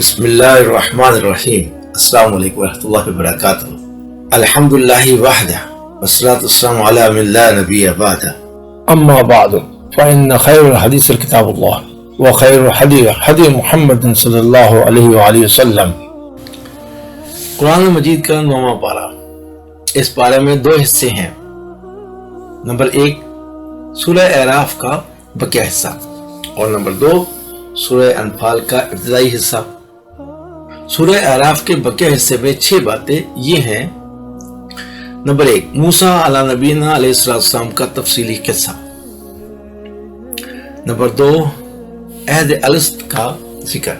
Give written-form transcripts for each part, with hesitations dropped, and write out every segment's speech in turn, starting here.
بسم اللہ الرحمن الرحیم۔ السلام علیکم ورحمۃ اللہ وبرکاتہ۔ الحمد للہ وحدہ والصلاۃ والسلام علی من لا نبی بعدہ، اما بعد فإن خیر الحدیث کتاب اللہ وخیر الحدی حدی محمد صلی اللہ علیہ وآلہ وسلم۔ قرآن مجید کا 9واں پارہ۔ اس پارے میں 2 حصے ہیں۔ نمبر 1 سورہ اعراف کا بقیہ حصہ، اور نمبر 2 سورہ انفال کا ابتدائی حصہ۔ سورہ اعراف کے بقیہ حصے میں 6 باتیں یہ ہیں۔ نمبر 1 موسیٰ علیہ نبینا علیہ السلام کا تفصیلی قصہ۔ نمبر 2 عہد الست کا ذکر۔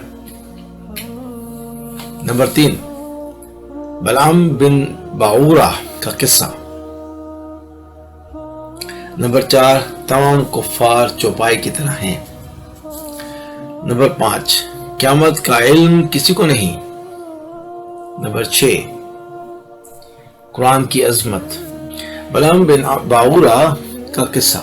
نمبر 3 بلعام بن باعورہ کا قصہ۔ نمبر 4 تمام کفار چوپائے کی طرح ہیں۔ نمبر 5 قیامت کا علم کسی کو نہیں۔ نمبر 6 قرآن کی عظمت۔ بلعام بن باعورہ کا قصہ۔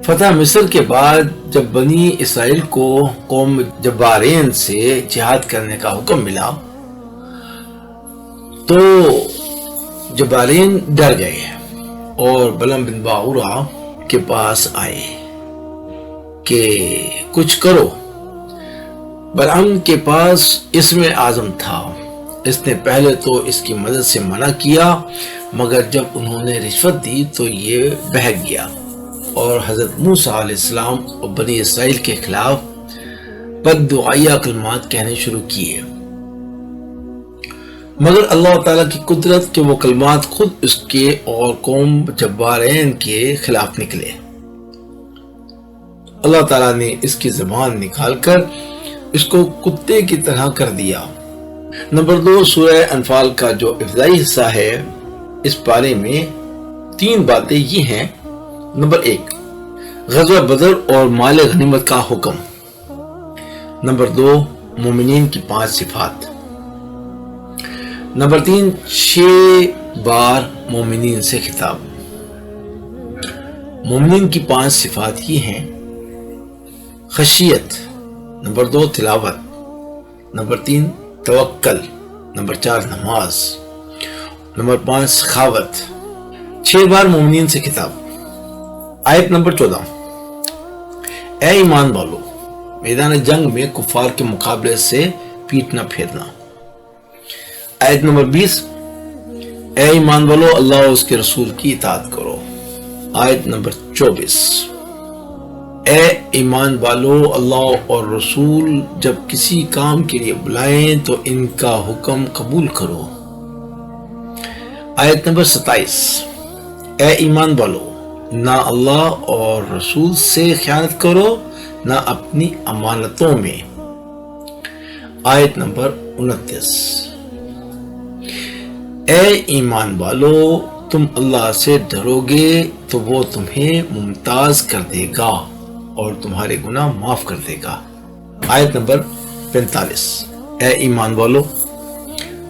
فتح مصر کے بعد جب بنی اسرائیل کو قوم جبارین سے جہاد کرنے کا حکم ملا تو جبارین ڈر گئے اور بلعام بن باعورہ کے پاس آئے کہ کچھ کرو۔ بلعام کے پاس اسم اعظم تھا۔ اس نے پہلے تو اس کی مدد سے منع کیا، مگر جب انہوں نے رشوت دی تو یہ بہک گیا اور حضرت موسیٰ علیہ السلام اور بنی اسرائیل کے خلاف بد دعائیہ کلمات کہنے شروع کیے، مگر اللہ تعالیٰ کی قدرت کہ وہ کلمات خود اس کے اور قوم جبارین کے خلاف نکلے۔ اللہ تعالیٰ نے اس کی زبان نکال کر اس کو کتے کی طرح کر دیا۔ نمبر 2 سورہ انفال کا جو ابتدائی حصہ ہے، اس پارے میں 3 باتیں یہ ہیں۔ نمبر 1 غزوہ بدر اور مال غنیمت کا حکم۔ نمبر 2 مومنین کی 5 صفات۔ نمبر 3 6 بار مومنین سے خطاب۔ مومنین کی 5 صفات یہ ہیں: خشیت، نمبر 2 تلاوت، نمبر 3 توکل، نمبر 4 نماز، نمبر 5 سخاوت۔ 6 بار مومنین سے خطاب۔ آیت نمبر 14 اے ایمان والو، میدان جنگ میں کفار کے مقابلے سے پیٹ نہ پھیرنا۔ آیت نمبر 20 اے ایمان والو، اللہ اور اس کے رسول کی اطاعت کرو۔ آیت نمبر 24 اے ایمان والو، اللہ اور رسول جب کسی کام کے لیے بلائیں تو ان کا حکم قبول کرو۔ آیت نمبر 27 اے ایمان والو، نہ اللہ اور رسول سے خیانت کرو، نہ اپنی امانتوں میں۔ آیت نمبر 29 اے ایمان والو، تم اللہ سے ڈرو گے تو وہ تمہیں ممتاز کر دے گا اور تمہارے گناہ معاف کر دے گا۔ آیت نمبر 45 اے ایمان والو،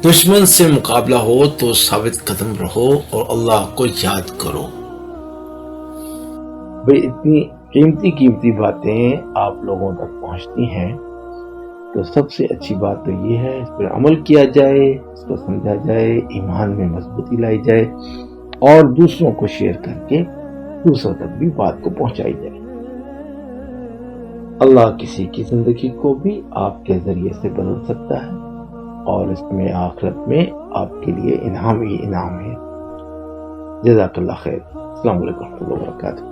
دشمن سے مقابلہ ہو تو ثابت قدم رہو اور اللہ کو یاد کرو۔ بھئی اتنی قیمتی باتیں آپ لوگوں تک پہنچتی ہیں تو سب سے اچھی بات تو یہ ہے اس پر عمل کیا جائے، اس کو سمجھا جائے، ایمان میں مضبوطی لائی جائے اور دوسروں کو شیئر کر کے دوسروں تک بھی بات کو پہنچائی جائے۔ اللہ کسی کی زندگی کو بھی آپ کے ذریعے سے بدل سکتا ہے اور اس میں آخرت میں آپ کے لیے انعام ہی انعام ہے۔ جزاک اللہ خیر۔ السلام علیکم ورحمۃ اللہ وبرکاتہ۔